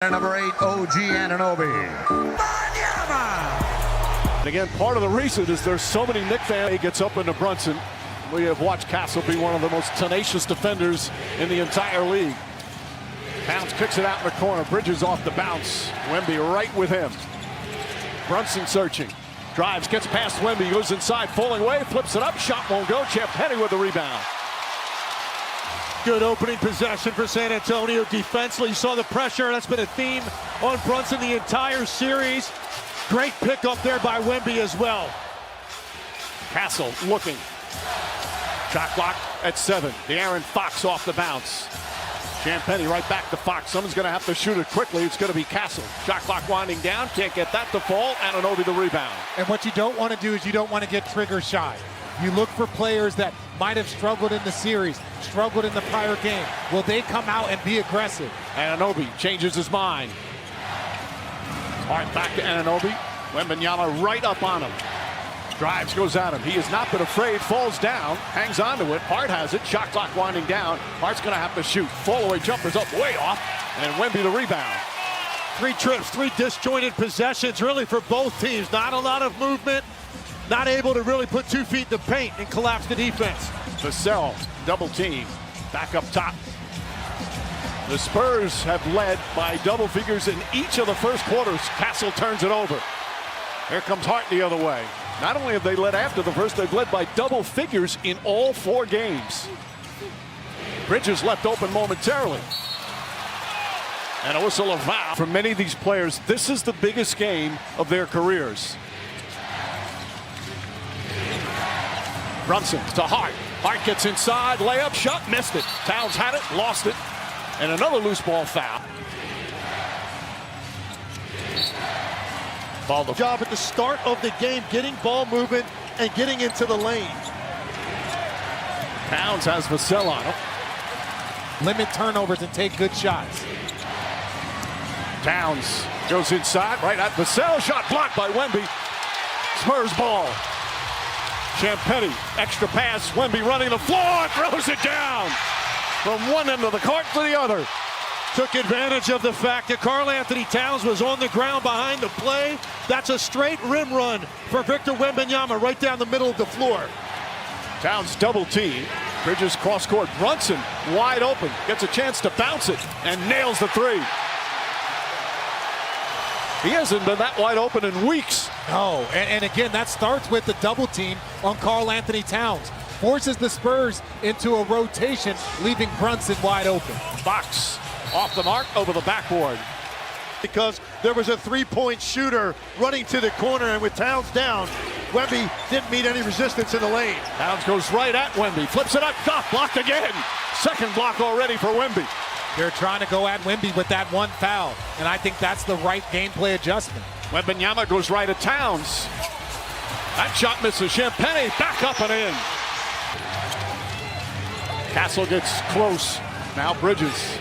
Number 8, OG Anunoby. And again, part of the reason is there's so many Knicks fans. He gets up into Brunson. We have watched Castle be one of the most tenacious defenders in the entire league. Towns kicks it out in the corner. Bridges off the bounce. Wemby right with him. Brunson searching. Drives, gets past Wemby, goes inside, falling away, flips it up. Shot won't go. Champagnie with the rebound. Good opening possession for San Antonio defensively. You saw the pressure. That's been a theme on Brunson the entire series. Great pick up there by Wemby as well. Castle looking. Shot clock at 7. De'Aaron Fox off the bounce. Champagnie right back to Fox. Someone's going to have to shoot it quickly. It's going to be Castle. Shot clock winding down. Can't get that to fall. Anunoby the rebound. And what you don't want to do is you don't want to get trigger shy. You look for players that might have struggled in the series, struggled in the prior game. Will they come out and be aggressive? Anunoby changes his mind. Hart back to Anunoby. Wembanyama right up on him. Drives, goes at him. He has not been afraid, falls down, hangs on to it. Hart has it. Shot clock winding down. Hart's going to have to shoot. Fall-away jumper's up way off. And Wemby the rebound. 3 trips, 3 disjointed possessions really for both teams. Not a lot of movement. Not able to really put 2 feet in the paint and collapse the defense. Vassell, double team, back up top. The Spurs have led by double figures in each of the first quarters. Castle turns it over. Here comes Hart the other way. Not only have they led after the first, they've led by double figures in all 4 games. Bridges left open momentarily. And a whistle of foul. For many of these players, this is the biggest game of their careers. Brunson to Hart. Hart gets inside, layup, shot, missed it. Towns had it, lost it. And another loose ball foul. Ball the Job at the start of the game, getting ball movement and getting into the lane. Towns has Vassell on him. Limit turnovers and take good shots. Towns goes inside, right at Vassell. Shot blocked by Wemby. Spurs ball. Champagnie, extra pass, Wemby running the floor, throws it down from one end of the court to the other. Took advantage of the fact that Karl-Anthony Towns was on the ground behind the play. That's a straight rim run for Victor Wembanyama right down the middle of the floor. Towns double team. Bridges cross court. Brunson wide open. Gets a chance to bounce it and nails the 3. He hasn't been that wide open in weeks. No, and again, that starts with the double team on Karl-Anthony Towns. Forces the Spurs into a rotation, leaving Brunson wide open. Fox off the mark, over the backboard. Because there was a 3-point shooter running to the corner, and with Towns down, Wemby didn't meet any resistance in the lane. Towns goes right at Wemby, flips it up, top, blocked again. Second block already for Wemby. They're trying to go at Wemby with that 1 foul, and I think that's the right gameplay adjustment. Wembanyama goes right at Towns. That shot misses. Champagnie back up and in. Castle gets close. Now Bridges.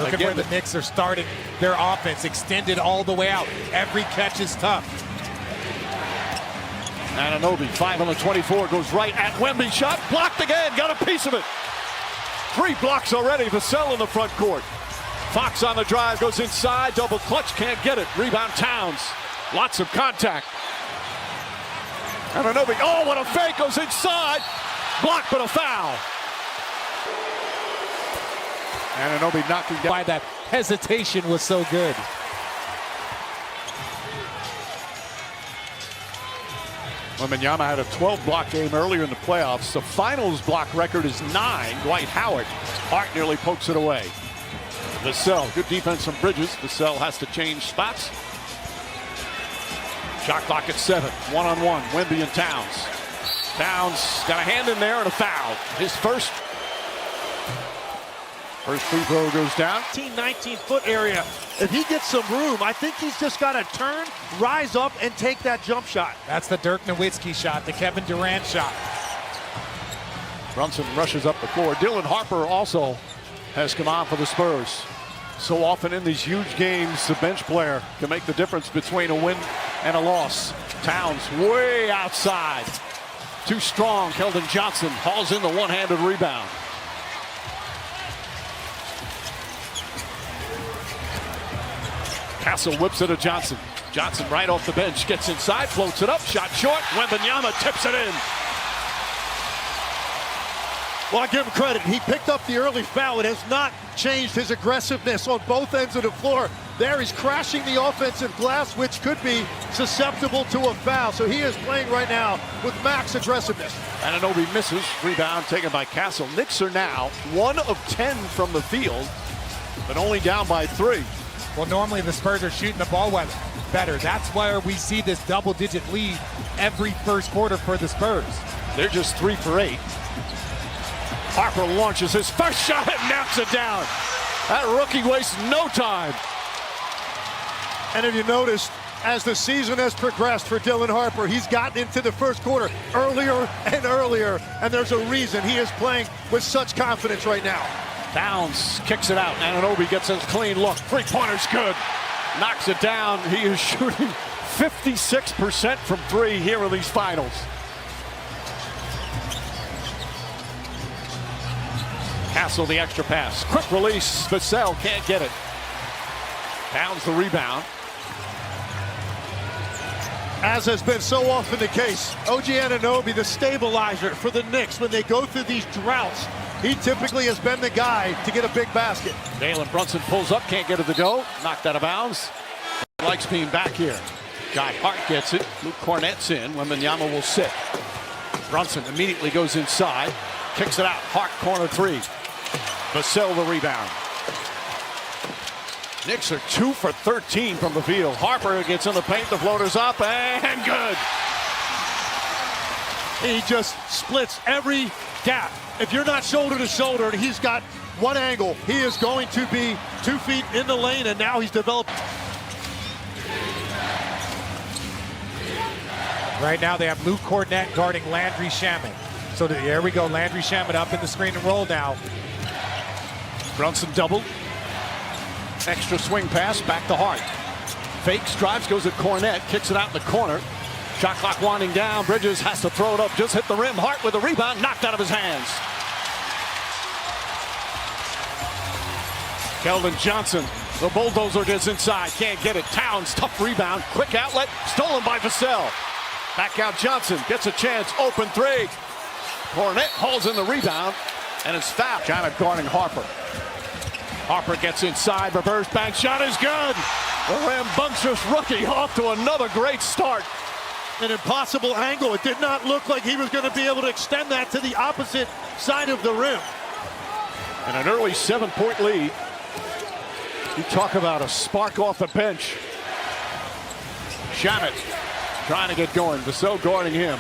Look at where the Knicks are starting their offense, extended all the way out. Every catch is tough. Anunoby, 5 on the 24, goes right at Wemby. Shot blocked again. Got a piece of it. 3 blocks already. Vassell in the front court. Fox on the drive, goes inside, double clutch, can't get it. Rebound Towns. Lots of contact. Anunoby, oh, what a fake, goes inside. Blocked, but a foul. Anunoby knocking down. Why that hesitation was so good. Wembanyama had a 12-block game earlier in the playoffs. The finals block record is 9. Dwight Howard. Hart nearly pokes it away. Vassell, good defense from Bridges. Vassell has to change spots. Shot clock at 7. 1-on-1, Wemby and Towns. Towns got a hand in there and a foul. His first free throw goes down. 19-foot area. If he gets some room, I think he's just got to turn, rise up, and take that jump shot. That's the Dirk Nowitzki shot, the Kevin Durant shot. Brunson rushes up the floor. Dylan Harper also has come on for the Spurs. So often in these huge games, the bench player can make the difference between a win and a loss. Towns way outside. Too strong. Keldon Johnson hauls in the one-handed rebound. Castle whips it to Johnson. Johnson right off the bench, gets inside, floats it up, shot short. Wembanyama tips it in. Well, I give him credit. He picked up the early foul. It has not changed his aggressiveness on both ends of the floor. There he's crashing the offensive glass, which could be susceptible to a foul. So he is playing right now with max aggressiveness. Anunoby misses. Rebound taken by Castle. Knicks are now 1 of 10 from the field, but only down by 3. Well, normally the Spurs are shooting the ball better. That's where we see this double-digit lead every first quarter for the Spurs. They're just 3 for 8. Harper launches his first shot and knocks it down. That rookie wastes no time. And if you noticed, as the season has progressed for Dylan Harper, he's gotten into the first quarter earlier and earlier, and there's a reason he is playing with such confidence right now. Downs kicks it out. Anunoby gets a clean look. Three-pointer's good. Knocks it down. He is shooting 56% from 3 here in these finals. Castle the extra pass. Quick release. Vassell can't get it. Downs the rebound. As has been so often the case, OG Anunoby, the stabilizer for the Knicks when they go through these droughts. He typically has been the guy to get a big basket. Jalen Brunson pulls up, can't get it to go. Knocked out of bounds. Likes being back here. Guy Hart gets it. Luke Cornett's in. Wembanyama will sit. Brunson immediately goes inside. Kicks it out. Hart corner 3. Vassell the rebound. Knicks are 2 for 13 from the field. Harper gets in the paint. The floater's up and good. He just splits every gap. If you're not shoulder to shoulder and he's got one angle, he is going to be 2 feet in the lane, and now he's developed. Right now they have Luke Cornett guarding Landry Shamet. So there we go, Landry Shamet up in the screen and roll now. Brunson double. Extra swing pass, back to Hart. Fakes, drives, goes at Cornett, kicks it out in the corner. Shot clock winding down. Bridges has to throw it up, just hit the rim. Hart with a rebound, knocked out of his hands. Keldon Johnson, the bulldozer gets inside, can't get it. Towns, tough rebound, quick outlet, stolen by Vassell. Back out Johnson, gets a chance, open 3. Cornett hauls in the rebound, and it's fouled. China guarding Harper. Harper gets inside, reverse bank shot is good. The rambunctious rookie off to another great start. An impossible angle. It did not look like he was going to be able to extend that to the opposite side of the rim. And an early 7-point lead. You talk about a spark off the bench. Shamet trying to get going. Vassell guarding him.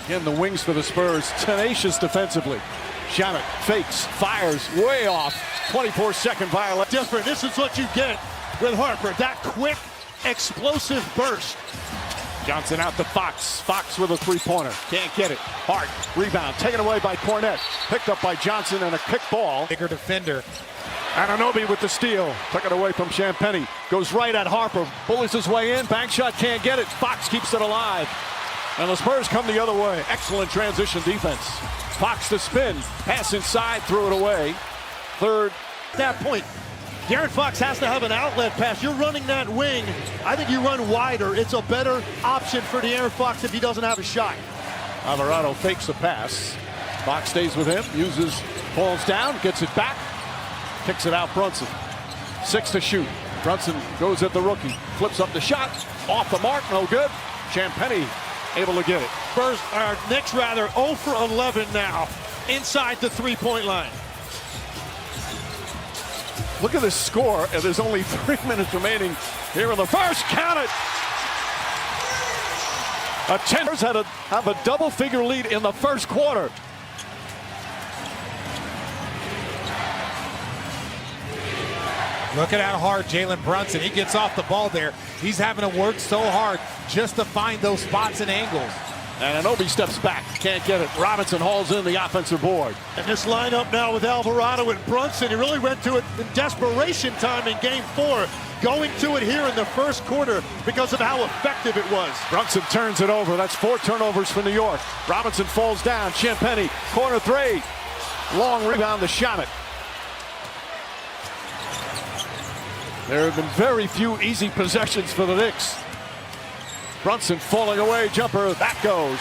In the wings for the Spurs. Tenacious defensively. Shamet fakes, fires, way off. 24-second violation. Different. This is what you get with Harper. That quick, explosive burst. Johnson out to Fox. Fox with a 3-pointer. Can't get it. Hart, rebound, taken away by Cornett. Picked up by Johnson and a kick ball. Bigger defender. Anunoby with the steal. Took it away from Champagnie. Goes right at Harper. Bullies his way in. Bank shot, can't get it. Fox keeps it alive. And the Spurs come the other way. Excellent transition defense. Fox to spin. Pass inside, threw it away. Third. At that point, De'Aaron Fox has to have an outlet pass. You're running that wing. I think you run wider. It's a better option for De'Aaron Fox if he doesn't have a shot. Alvarado fakes the pass. Fox stays with him. Falls down, gets it back. Kicks it out Brunson. 6 to shoot. Brunson goes at the rookie. Flips up the shot. Off the mark, no good. Champagnie able to get it. Knicks 0 for 11 now inside the 3-point line. Look at this score, and there's only 3 minutes remaining here in the first. Count it! Spurs have a double-figure lead in the first quarter. Look at how hard Jalen Brunson, he gets off the ball there. He's having to work so hard just to find those spots and angles. And Anunoby steps back, can't get it. Robinson hauls in the offensive board. And this lineup now with Alvarado and Brunson, he really went to it in desperation time in game 4. Going to it here in the first quarter because of how effective it was. Brunson turns it over. That's 4 turnovers for New York. Robinson falls down. Champagnie, corner 3. Long rebound to Shamet. There have been very few easy possessions for the Knicks. Brunson falling away, jumper, that goes.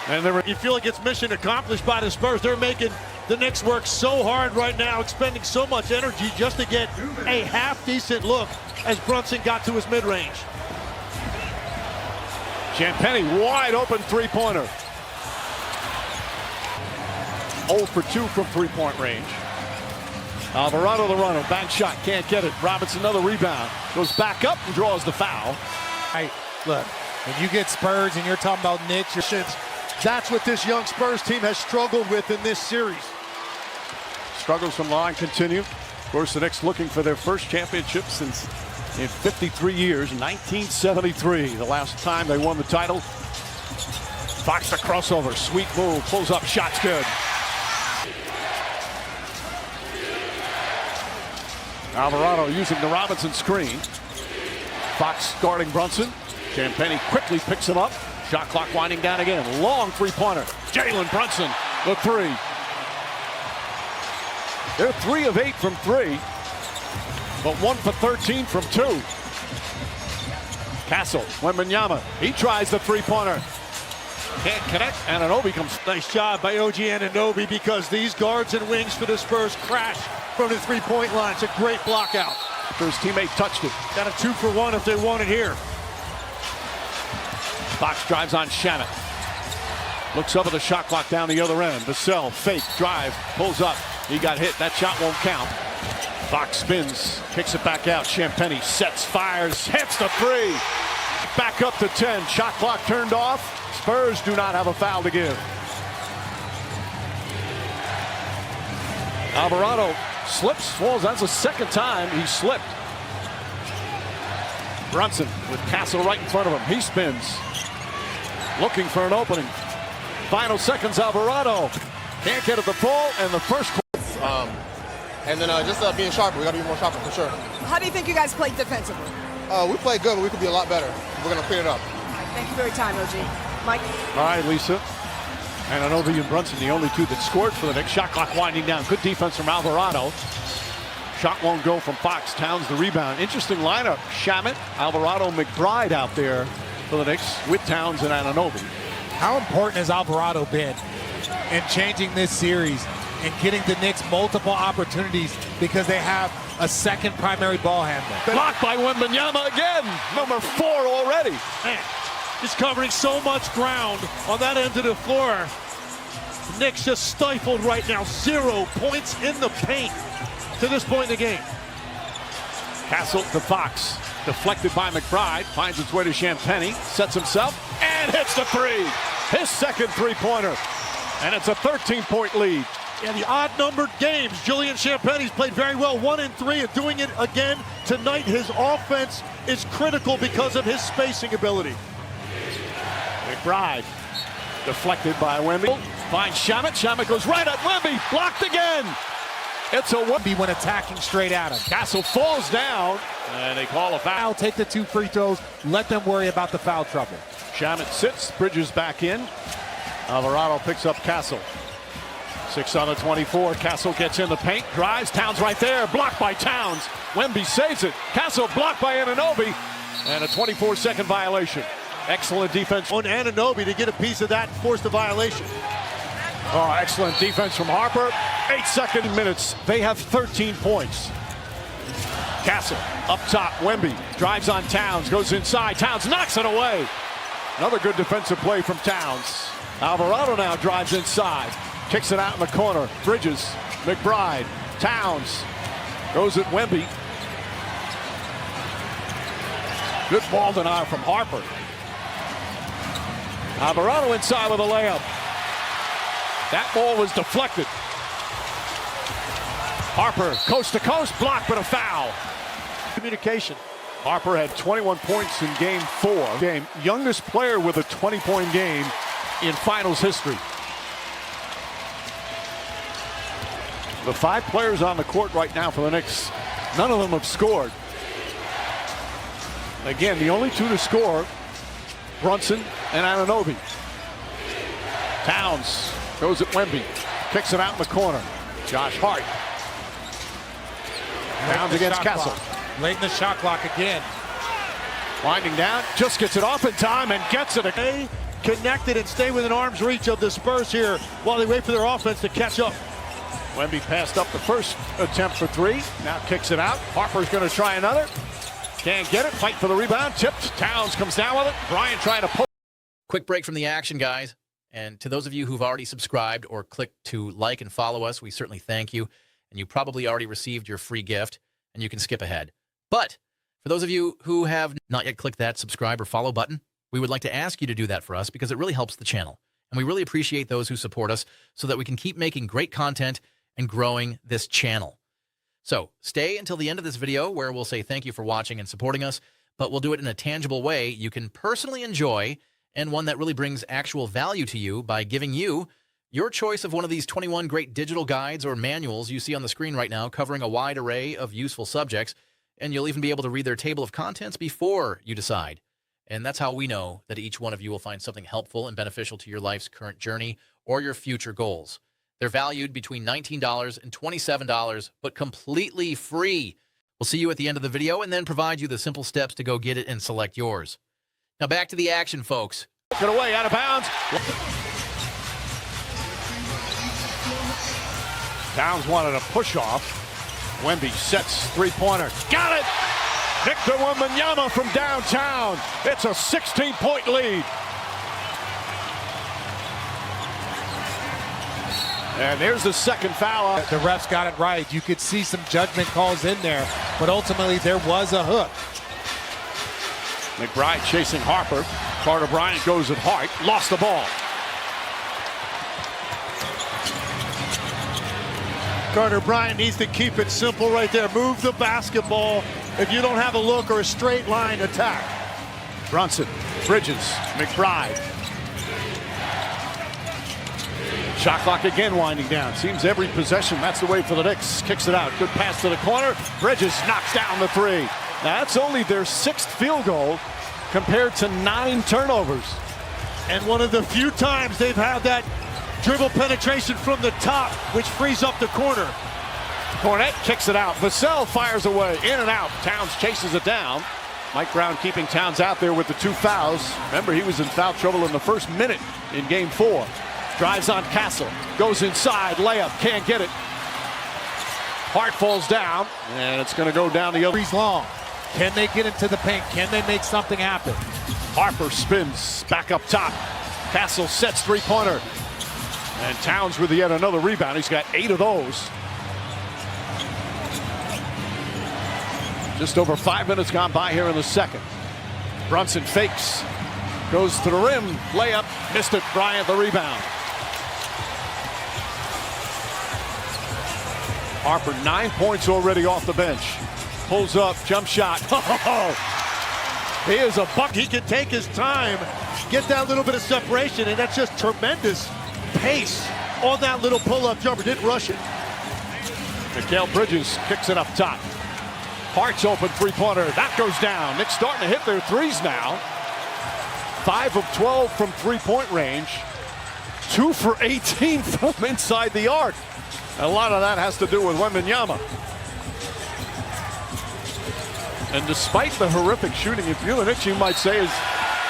And you feel like it's mission accomplished by the Spurs. They're making the Knicks work so hard right now, expending so much energy just to get a half-decent look as Brunson got to his mid-range. Champagnie wide open three-pointer. 0 for 2 from three-point range. Alvarado the runner, bank shot, can't get it. Robinson another rebound, goes back up and draws the foul. Hey, look, when you get Spurs and you're talking about Knicks, that's what this young Spurs team has struggled with in this series. Struggles from line continue. Of course, the Knicks looking for their first championship since in 53 years, 1973, the last time they won the title. Fox the crossover, sweet move, pulls up, shot's good. Alvarado using the Robinson screen. Fox guarding Brunson. Champagnie quickly picks him up. Shot clock winding down again. Long three-pointer. Jalen Brunson, the three. They're 3 of 8 from 3, but 1 for 13 from 2. Castle, Wembanyama, he tries the three-pointer. Can't connect, and Anunoby comes. Nice job by OG Anunoby, because these guards and wings for the Spurs crash from the three-point line. It's a great block out. His teammate touched it. Got a 2 for 1 if they want it here. Fox drives on Shannon. Looks up at the shot clock down the other end. Vassell, fake, drive, pulls up. He got hit. That shot won't count. Fox spins, kicks it back out. Champagnie sets, fires, hits the three. Back up to 10. Shot clock turned off. Spurs do not have a foul to give. Alvarado slips, falls. That's the second time he slipped. Brunson with Castle right in front of him. He spins, looking for an opening. Final seconds, Alvarado can't get at the ball, and the first. And then just being sharper. We got to be more sharper for sure. How do you think you guys played defensively? We played good, but we could be a lot better. We're going to clean it up. Thank you for your time, OG. Mike? All right, Lisa. And Anunoby and Brunson, the only two that scored for the Knicks. Shot clock winding down. Good defense from Alvarado. Shot won't go from Fox. Towns the rebound. Interesting lineup. Shamet, Alvarado, McBride out there for the Knicks with Towns and Anunoby. how important has Alvarado been in changing this series and getting the Knicks multiple opportunities because they have a second primary ball handler? Blocked by Wembanyama again. Number 4 already. Man, he's covering so much ground on that end of the floor. The Knicks just stifled right now. 0 points in the paint to this point in the game. Castle to Fox. Deflected by McBride. Finds its way to Champagnie. Sets himself and hits the three. His second three-pointer. And it's a 13-point lead. In the odd-numbered games, Julian Champagnie's played very well, 1 and 3, and doing it again tonight. His offense is critical because of his spacing ability. McBride deflected by Wemby. Finds Shamet. Shamet goes right at Wemby. Blocked again. It's a Wemby when attacking straight at him. Castle falls down, and they call a foul. Take the 2 free throws. Let them worry about the foul trouble. Shamet sits. Bridges back in. Alvarado picks up Castle. 6 on the 24. Castle gets in the paint. Drives. Towns right there. Blocked by Towns. Wemby saves it. Castle blocked by Anunoby. And a 24-second violation. Excellent defense on Anunoby to get a piece of that and force the violation. Oh, excellent defense from Harper. 8 minutes. They have 13 points. Castle up top. Wemby drives on Towns. Goes inside. Towns knocks it away. Another good defensive play from Towns. Alvarado now drives inside. Kicks it out in the corner. Bridges. McBride. Towns. Goes at Wemby. Good ball denial from Harper. Alvarado inside with a layup. That ball was deflected. Harper, coast to coast, blocked, but a foul. Communication. Harper had 21 points in game 4. Youngest player with a 20-point game in finals history. The 5 players on the court right now for the Knicks, none of them have scored. Again, the only 2 to score, Brunson and Anunoby. Towns goes at Wemby, kicks it out in the corner. Josh Hart. Towns against Castle. Late in the shot clock again. Winding down, just gets it off in time and gets it. Stay connected and stay within arm's reach of the Spurs here while they wait for their offense to catch up. Wemby passed up the first attempt for three. Now kicks it out. Harper's going to try another. Can't get it. Fight for the rebound. Tipped. Towns comes down with it. Bryant trying to pull. Quick break from the action, guys. And to those of you who've already subscribed or clicked to like and follow us, we certainly thank you. And you probably already received your free gift, and you can skip ahead. But for those of you who have not yet clicked that subscribe or follow button, we would like to ask you to do that for us because it really helps the channel. And we really appreciate those who support us so that we can keep making great content and growing this channel. So stay until the end of this video where we'll say thank you for watching and supporting us, but we'll do it in a tangible way you can personally enjoy and one that really brings actual value to you by giving you your choice of one of these 21 great digital guides or manuals you see on the screen right now covering a wide array of useful subjects, and you'll even be able to read their table of contents before you decide. And that's how we know that each one of you will find something helpful and beneficial to your life's current journey or your future goals. They're valued between $19 and $27, but completely free. We'll see you at the end of the video and then provide you the simple steps to go get it and select yours. Now back to the action, folks. Get away, out of bounds. Towns wanted a push-off. Wemby sets three-pointer. Got it! Victor Wembanyama from downtown. It's a 16-point lead. And there's the second foul. The refs got it right. You could see some judgment calls in there, but ultimately there was a hook. McBride chasing Harper. Carter Bryant goes at Hart. Lost the ball. Carter Bryant needs to keep it simple right there. Move the basketball if you don't have a look or a straight line attack. Brunson, Bridges, McBride. Shot clock again winding down. Seems every possession, that's the way for the Knicks. Kicks it out. Good pass to the corner. Bridges knocks down the three. Now that's only their 6th field goal compared to 9 turnovers. And one of the few times they've had that dribble penetration from the top, which frees up the corner. Cornette kicks it out. Vassell fires away. In and out. Towns chases it down. Mike Brown keeping Towns out there with the 2 fouls. Remember, he was in foul trouble in the first minute in Game 4. Drives on Castle. Goes inside. Layup. Can't get it. Hart falls down. And it's going to go down the other. He's long. Can they get into the paint? Can they make something happen? Harper spins back up top. Castle sets three-pointer. And Towns with yet another rebound. He's got 8 of those. Just over 5 minutes gone by here in the second. Brunson fakes. Goes to the rim. Layup. Missed it. Bryant the rebound. Harper 9 points already off the bench. Pulls up. Jump shot. He is a buck. He can take his time, get that little bit of separation, and that's just tremendous pace on that little pull-up jumper. Didn't rush it. Mikal Bridges kicks it up top. Hart's open three-pointer. That goes down. Knicks starting to hit their threes now. 5 of 12 from three-point range. 2 for 18 from inside the arc. A lot of that has to do with Wembanyama. And despite the horrific shooting, if you're the Knicks, you might say, as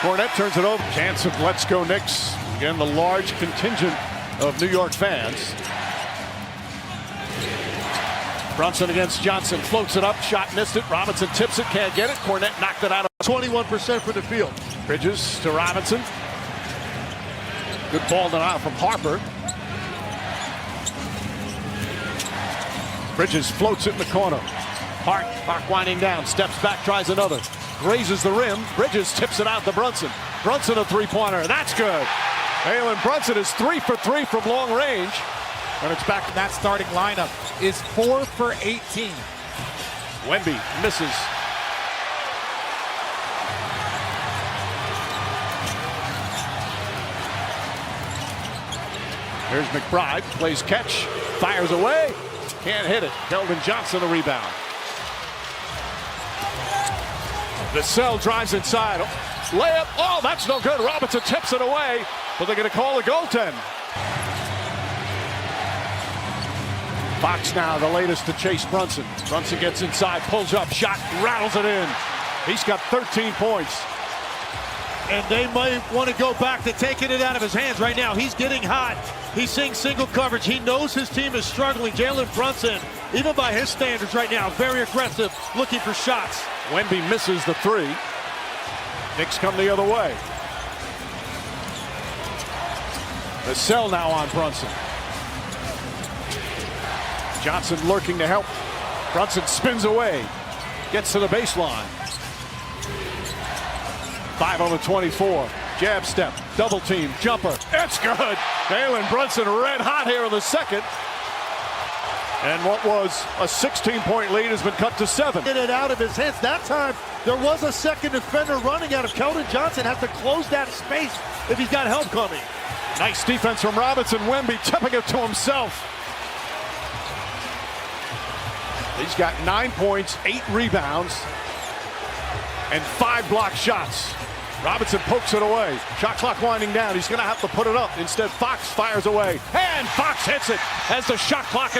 Cornette turns it over. Chance of let's go Knicks. Again, the large contingent of New York fans. Brunson against Johnson. Floats it up. Shot missed it. Robinson tips it. Can't get it. Cornette knocked it out. 21% for the field. Bridges to Robinson. Good ball denial from Harper. Bridges floats it in the corner. Hart winding down. Steps back. Tries another. Grazes the rim. Bridges tips it out to Brunson. Brunson a three-pointer. That's good. Jalen Brunson is 3 for 3 from long range. And it's back. That starting lineup is 4 for 18. Wemby misses. Here's McBride. Plays catch. Fires away. Can't hit it. Keldon Johnson the rebound. Vassell drives inside. Layup. Oh, that's no good. Robinson tips it away, but they're going to call a goaltend. Fox now the latest to chase Brunson. Brunson gets inside, pulls up, shot, rattles it in. He's got 13 points. And they might want to go back to taking it out of his hands right now. He's getting hot. He's seeing single coverage. He knows his team is struggling. Jalen Brunson, even by his standards right now, very aggressive, looking for shots. Wemby misses the three. Knicks come the other way. The cell now on Brunson. Johnson lurking to help. Brunson spins away. Gets to the baseline. 5 on the 24. Jab step. Double team. Jumper. It's good. Jalen Brunson red hot here in the second. And what was a 16-point lead has been cut to 7. Get it out of his hands. That time, there was a second defender running out of Keldon Johnson. Has to close that space if he's got help coming. Nice defense from Robinson. Wemby tipping it to himself. He's got 9 points, 8 rebounds, and 5 block shots. Robinson pokes it away. Shot clock winding down. He's going to have to put it up. Instead, Fox fires away. And Fox hits it as the shot clock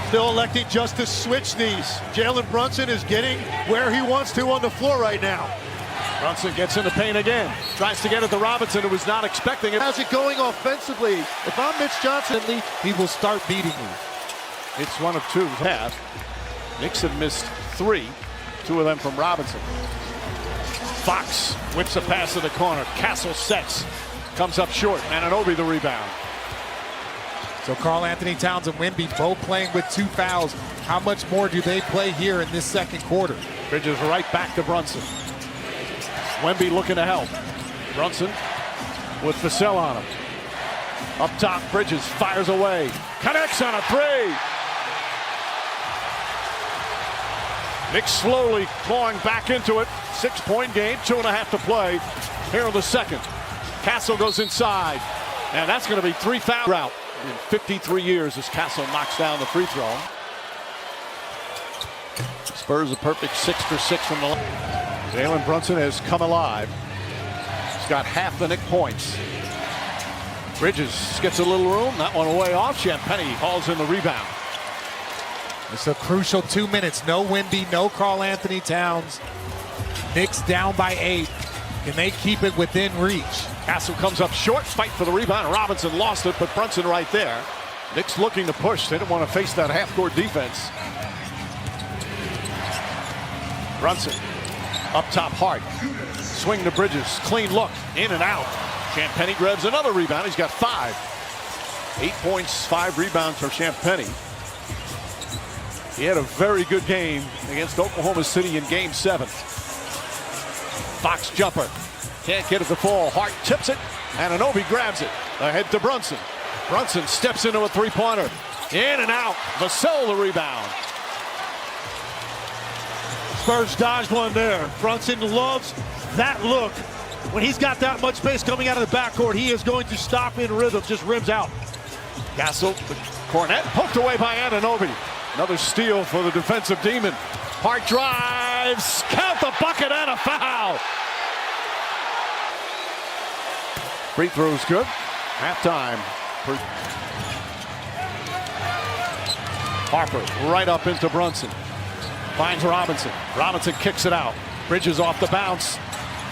Still electing just to switch these. Jalen Brunson is getting where he wants to on the floor right now. Brunson gets in the paint again. Tries to get it to Robinson, who was not expecting it. How's it going offensively? If I'm Mitch Johnson, He will start beating you. It's 1 of 2 half. Knicks have missed 3. 2 of them from Robinson. Fox whips a pass to the corner. Castle sets. Comes up short. Anunoby the rebound. So Karl Anthony Towns and Wemby both playing with 2 fouls. How much more do they play here in this second quarter? Bridges right back to Brunson. Wemby looking to help. Brunson with Vassell on him. Up top, Bridges fires away. Connects on a 3. Knicks slowly clawing back into it. 6-point game, 2.5 to play here in the second. Castle goes inside. And that's going to be 3 foul route in 53 years as Castle knocks down the free throw. Spurs a perfect 6 for 6 from the line. Jalen Brunson has come alive. He's got half the Knick points. Bridges gets a little room. That one away off. Champagnie hauls in the rebound. It's a crucial 2 minutes. No Wemby, no Karl Anthony Towns. Knicks down by 8. Can they keep it within reach? Castle comes up short. Fight for the rebound. Robinson lost it, but Brunson right there. Knicks looking to push. They didn't want to face that half-court defense. Brunson up top, Hart. Swing to Bridges. Clean look. In and out. Champagnie grabs another rebound. He's got 5. 8 points, 5 rebounds for Champagnie. He had a very good game against Oklahoma City in Game 7. Fox jumper. Can't get it to fall. Hart tips it. Anunoby grabs it. Ahead to Brunson. Brunson steps into a 3-pointer. In and out. Vassell the rebound. Spurs dodged one there. Brunson loves that look. When he's got that much space coming out of the backcourt, he is going to stop in rhythm, just rims out. Castle, Cornette poked away by Anunoby. Another steal for the defensive demon. Hart drives, count the bucket and a foul. Free throw's good. Halftime. Harper right up into Brunson. Finds Robinson. Robinson kicks it out. Bridges off the bounce.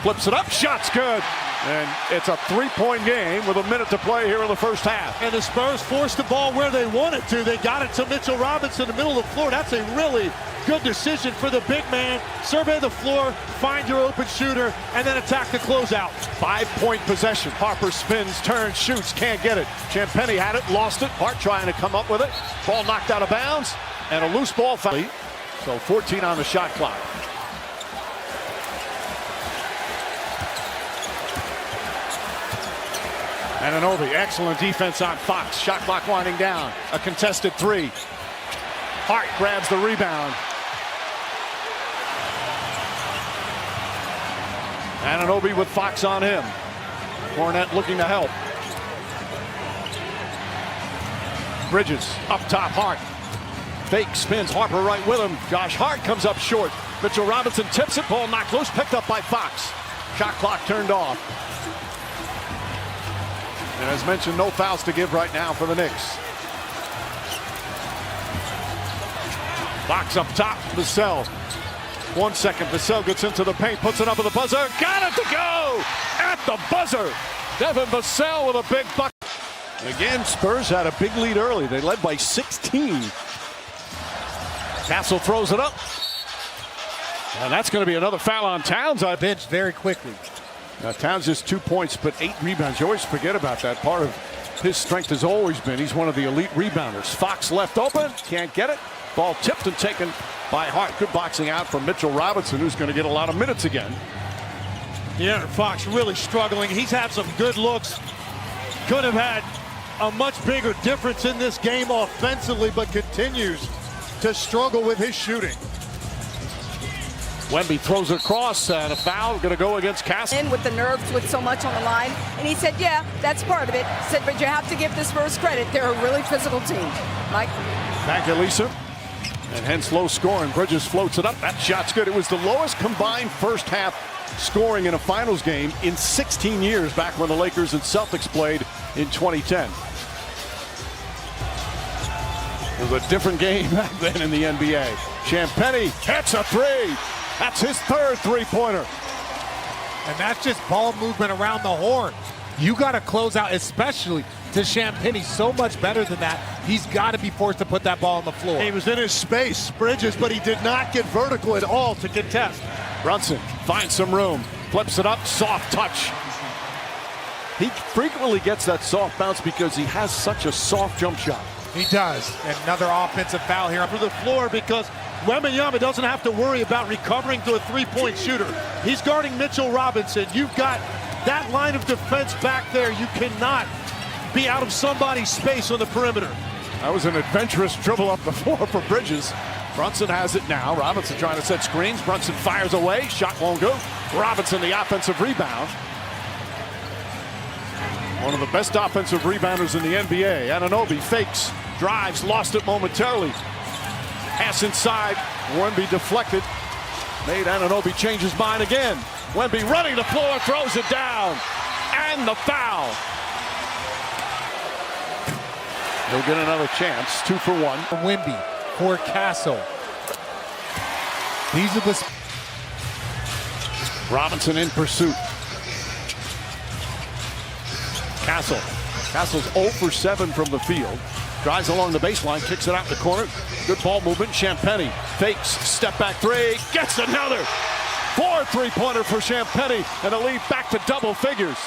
Flips it up. Shot's good. And it's a 3-point game with a minute to play here in the first half. And the Spurs forced the ball where they wanted to. They got it to Mitchell Robinson in the middle of the floor. That's a really good decision for the big man. Survey the floor, find your open shooter, and then attack the closeout. 5-point possession. Harper spins, turns, shoots, can't get it. Champagnie had it, lost it. Hart trying to come up with it. Ball knocked out of bounds, and a loose ball foul. So 14 on the shot clock. Anunoby, excellent defense on Fox. Shot clock winding down. A contested 3. Hart grabs the rebound. Anunoby with Fox on him. Cornette looking to help. Bridges up top, Hart. Fake spins, Harper right with him. Josh Hart comes up short. Mitchell Robinson tips it, ball knocked loose, picked up by Fox. Shot clock turned off. And as mentioned, no fouls to give right now for the Knicks. Box up top, Vassell. 1 second, Vassell gets into the paint, puts it up with the buzzer. Got it to go! At the buzzer! Devin Vassell with a big bucket. Again, Spurs had a big lead early. They led by 16. Castle throws it up. And that's going to be another foul on Towns. I Bench very quickly. Now, Towns just 2 points, but 8 rebounds. You always forget about that. Part of his strength has always been he's one of the elite rebounders. Fox left open, can't get it. Ball tipped and taken by Hart. Good boxing out from Mitchell Robinson, who's going to get a lot of minutes again. Yeah, Fox really struggling. He's had some good looks. Could have had a much bigger difference in this game offensively, but continues to struggle with his shooting. Wemby throws it across, and a foul going to go against Castle. In with the nerves with so much on the line. And he said, yeah, that's part of it. He said, but you have to give the Spurs credit. They're a really physical team. Mike? Back at Lisa. And hence low scoring. Bridges floats it up. That shot's good. It was the lowest combined first half scoring in a finals game in 16 years, back when the Lakers and Celtics played in 2010. It was a different game back then in the NBA. Champagnie hits a three. That's his third three-pointer. And that's just ball movement around the horn. You got to close out, especially to Champagnie, so much better than that. He's got to be forced to put that ball on the floor. He was in his space, Bridges, but he did not get vertical at all to contest. Brunson finds some room, flips it up, soft touch. He frequently gets that soft bounce because he has such a soft jump shot. He does. And another offensive foul here. For the floor, because Wembanyama doesn't have to worry about recovering to a three-point shooter. He's guarding Mitchell Robinson. You've got that line of defense back there. You cannot be out of somebody's space on the perimeter. That was an adventurous dribble up the floor for Bridges. Brunson has it now. Robinson trying to set screens. Brunson fires away. Shot won't go. Robinson the offensive rebound. One of the best offensive rebounders in the NBA. Anunoby fakes, drives, lost it momentarily. Pass inside. Wemby deflected. Made Anunoby change his mind again. Wemby running the floor, throws it down. And the foul. He'll get another chance. 2 for 1. Wemby for Castle. These are the... Robinson in pursuit. Castle's 0 for 7 from the field. Drives along the baseline, kicks it out in the corner. Good ball movement. Champagnie fakes, step back three, gets another. 4 three-pointer for Champagnie, and a lead back to double figures.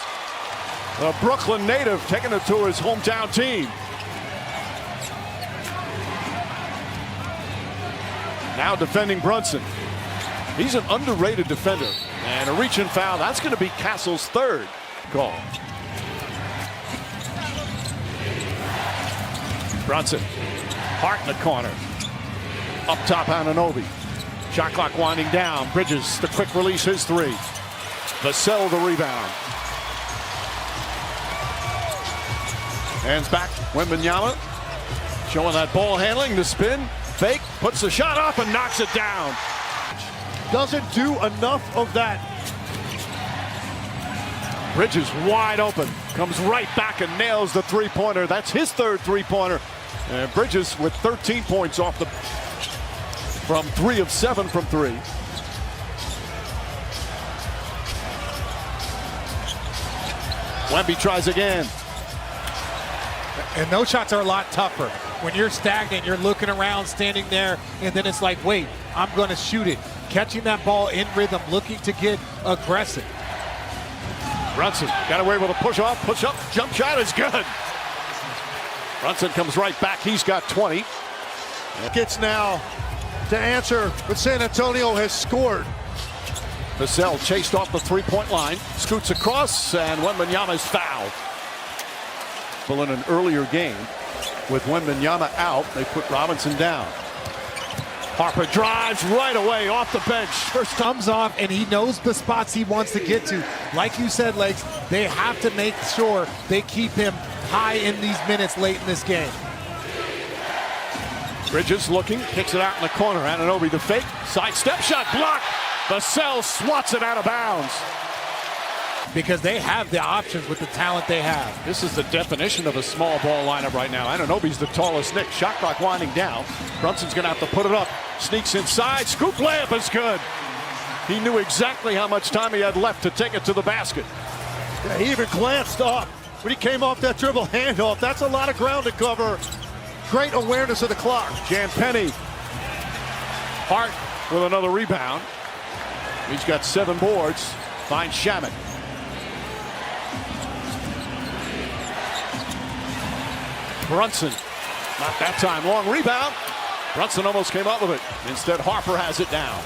A Brooklyn native taking it to his hometown team. Now defending Brunson. He's an underrated defender. And a reach-in foul. That's going to be Castle's third call. Brunson. Hart in the corner. Up top, Anunoby. Shot clock winding down. Bridges, the quick release, his three. Vassell the rebound. Hands back, Wembanyama. Showing that ball handling, the spin. Fake, puts the shot up and knocks it down. Doesn't do enough of that. Bridges wide open. Comes right back and nails the three-pointer. That's his third three-pointer. And Bridges with 13 points off the from 3 of 7 from 3. Wemby tries again. And those shots are a lot tougher. When you're stagnant, you're looking around, standing there, and then it's like, wait, I'm going to shoot it. Catching that ball in rhythm, looking to get aggressive. Brunson got away with a push-off, push-up, jump shot is good. Brunson comes right back. He's got 20. Gets now to answer, but San Antonio has scored. Vassell chased off the three-point line, scoots across, and Wembanyama's fouled. Well, in an earlier game, with Wembanyama out, they put Robinson down. Harper drives right away off the bench. First comes off, and he knows the spots he wants to get to. Like you said, Legs, they have to make sure they keep him high in these minutes late in this game. Bridges looking, kicks it out in the corner. Anunoby the fake, side step shot blocked. Vassell swats it out of bounds. because they have the options with the talent they have. This is the definition of a small ball lineup right now. Anunoby's the tallest Knick. Shot clock winding down. Brunson's going to have to put it up. Sneaks inside. Scoop layup is good. He knew exactly how much time he had left to take it to the basket. Yeah, he even glanced up when he came off that dribble handoff. That's a lot of ground to cover. Great awareness of the clock. Jan Penny. Hart with another rebound. He's got 7 boards. Finds Shamet. Brunson. Not that time. Long rebound. Brunson almost came up with it. Instead, Harper has it down.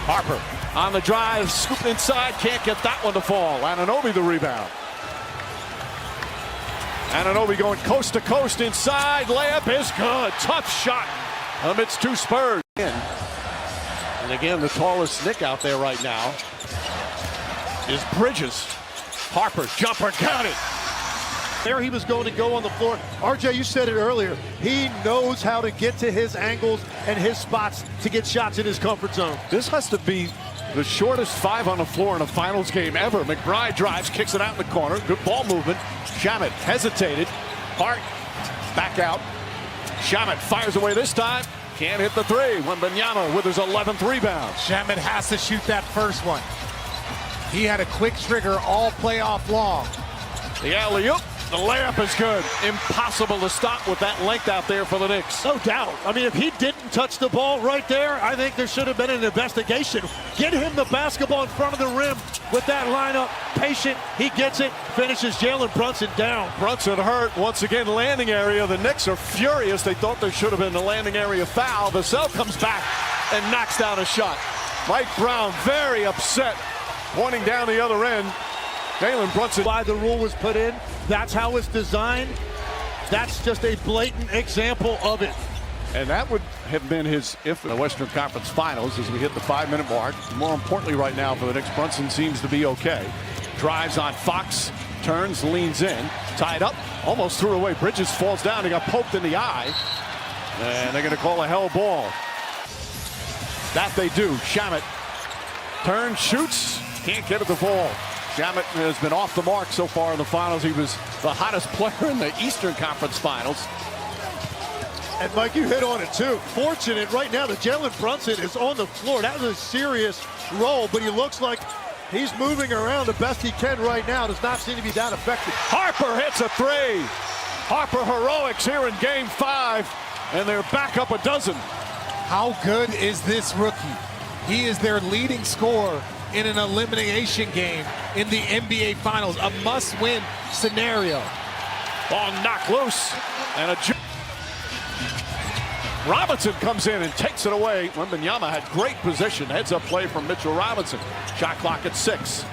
Harper on the drive. Scoop inside. Can't get that one to fall. Anunoby the rebound. Anunoby going coast to coast inside. Layup is good. Tough shot amidst 2 Spurs. And again, the tallest Knick out there right now is Bridges. Harper, jumper, got it. There he was going to go on the floor. RJ, you said it earlier. He knows how to get to his angles and his spots to get shots in his comfort zone. This has to be the shortest 5 on the floor in a finals game ever. McBride drives, kicks it out in the corner. Good ball movement. Shamet hesitated. Hart back out. Shamet fires away this time. Can't hit the 3. Wembanyama with his 11th rebound. Shamet has to shoot that first one. He had a quick trigger all playoff long. The alley-oop. The layup is good. Impossible to stop with that length out there for the Knicks. No doubt. I mean, if he didn't touch the ball right there, I think there should have been an investigation. Get him the basketball in front of the rim with that lineup. Patient, he gets it, finishes Jalen Brunson down. Brunson hurt. Once again, landing area. The Knicks are furious. They thought there should have been a landing area foul. Vassell comes back and knocks down a shot. Mike Brown very upset, pointing down the other end. Jalen Brunson. Why the rule was put in, that's how it's designed. That's just a blatant example of it. And that would have been his if in the Western Conference Finals as we hit the 5-minute mark. More importantly right now for the Knicks, Brunson seems to be okay. Drives on Fox, turns, leans in, tied up, almost threw away. Bridges falls down, he got poked in the eye. And they're going to call a hell ball. That they do. Shamet turns, shoots, can't get it to fall. Shamet has been off the mark so far in the finals. He was the hottest player in the Eastern Conference Finals. And Mike, you hit on it too. Fortunate right now that Jalen Brunson is on the floor. That was a serious roll, but he looks like he's moving around the best he can right now. Does not seem to be that effective. Harper hits a 3. Harper heroics here in Game 5, and they're back up a dozen. How good is this rookie? He is their leading scorer in an elimination game in the NBA Finals, a must-win scenario. Ball knocked loose, and Robinson comes in and takes it away. Wembanyama had great position. Heads-up play from Mitchell Robinson. Shot clock at 6.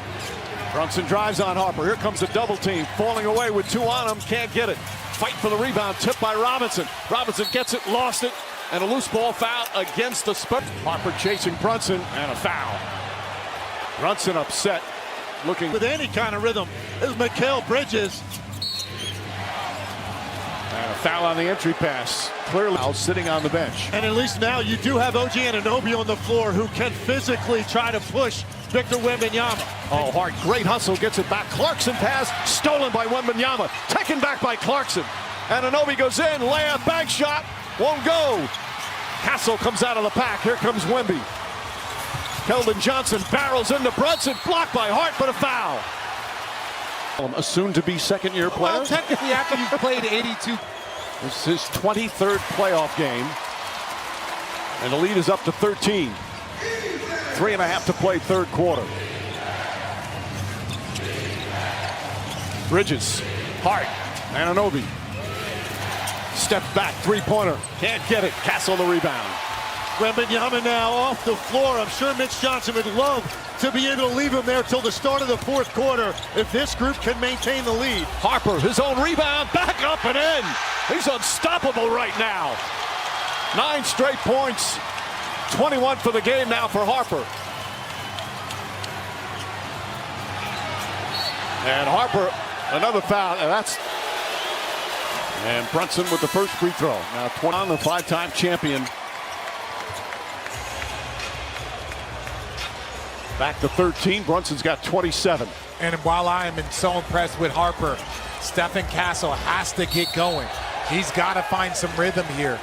Brunson drives on Harper. Here comes a double team. Falling away with 2 on him. Can't get it. Fight for the rebound. Tipped by Robinson. Robinson gets it, lost it, and a loose ball foul against the Spurs. Harper chasing Brunson, and a foul. Brunson upset, looking with any kind of rhythm. This is Mikal Bridges. And a foul on the entry pass. Clearly sitting on the bench. And at least now you do have OG Anunoby on the floor who can physically try to push Victor Wembanyama. Oh, Hart, great hustle, gets it back. Clarkson pass, stolen by Wembanyama. Taken back by Clarkson. Anunoby goes in, layup, bank shot, won't go. Castle comes out of the pack. Here comes Wemby. Keldon Johnson barrels into Brunson, blocked by Hart, but a foul. A soon-to-be second-year player. Well, technically, after you've played 82. This is his 23rd playoff game, and the lead is up to 13. 3.5 to play, third quarter. Bridges, Hart, Anunoby. Step back, 3-pointer. Can't get it. Castle the rebound. Wembanyama now off the floor. I'm sure Mitch Johnson would love to be able to leave him there till the start of the 4th quarter if this group can maintain the lead. Harper, his own rebound, back up and in. He's unstoppable right now. 9 straight points. 21 for the game now for Harper. And Harper, another foul, and Brunson with the first free throw. Now 20 on the 5-time champion. Back to 13. Brunson's got 27. And while I am so impressed with Harper, Stephen Castle has to get going. He's got to find some rhythm here.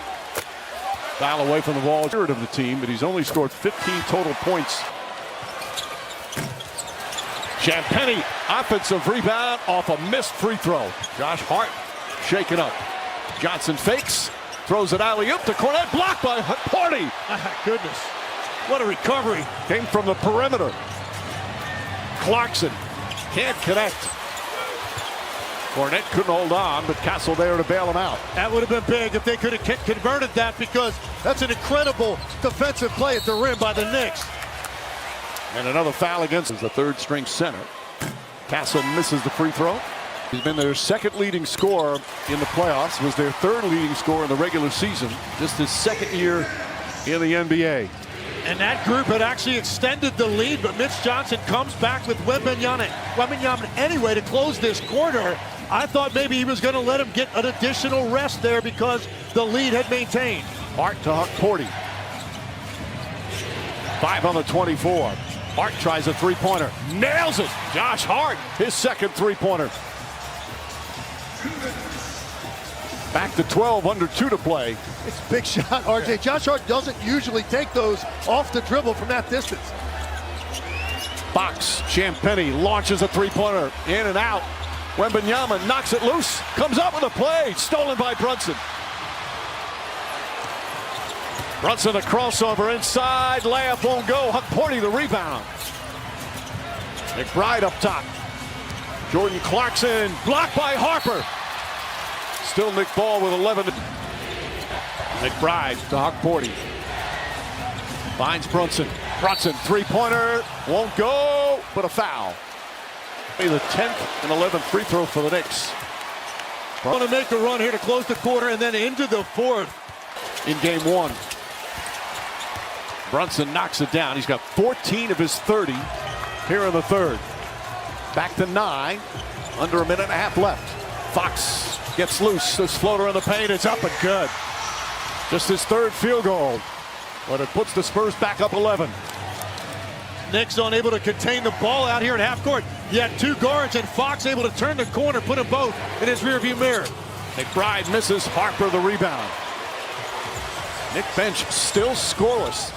Foul away from the ball, third of the team, but he's only scored 15 total points. Champagnie, offensive rebound off a missed free throw. Josh Hart shaken up. Johnson fakes, throws it alley-oop to Cornette, blocked by Party. My goodness, what a recovery. Came from the perimeter. Clarkson can't connect. Cornette couldn't hold on, but Castle there to bail him out. That would have been big if they could have converted that, because that's an incredible defensive play at the rim by the Knicks. And another foul against the third-string center. Castle misses the free throw. He's been their second leading scorer in the playoffs, was their third leading scorer in the regular season, just his second year in the NBA. And that group had actually extended the lead, but Mitch Johnson comes back with Wembanyama anyway to close this quarter. I thought maybe he was going to let him get an additional rest there because the lead had maintained. Hart to Huck Porty. 5 on the 24. Hart tries a three-pointer. Nails it. Josh Hart, his second three-pointer. Back to 12, under 2 to play. It's a big shot, RJ. Josh Hart doesn't usually take those off the dribble from that distance. Box. Champagnie launches a three-pointer. In and out. Wembanyama knocks it loose. Comes up with a play. Stolen by Brunson. Brunson a crossover inside. Layup won't go. Huck Porty the rebound. McBride up top. Jordan Clarkson blocked by Harper. Still Nick Ball with 11. McBride to Huck Porty. Finds Brunson. Brunson three-pointer. Won't go, but a foul. The 10th and 11th free throw for the Knicks. Want to make a run here to close the quarter and then into the fourth. In game 1. Brunson knocks it down. He's got 14 of his 30 here in the third. Back to 9. Under a minute and a half left. Fox gets loose. This floater in the paint. It's up and good. Just his third field goal. But it puts the Spurs back up 11. Knicks unable to contain the ball out here at half court. He had 2 guards, and Fox able to turn the corner, put them both in his rearview mirror. McBride misses. Harper the rebound. Nick bench still scoreless.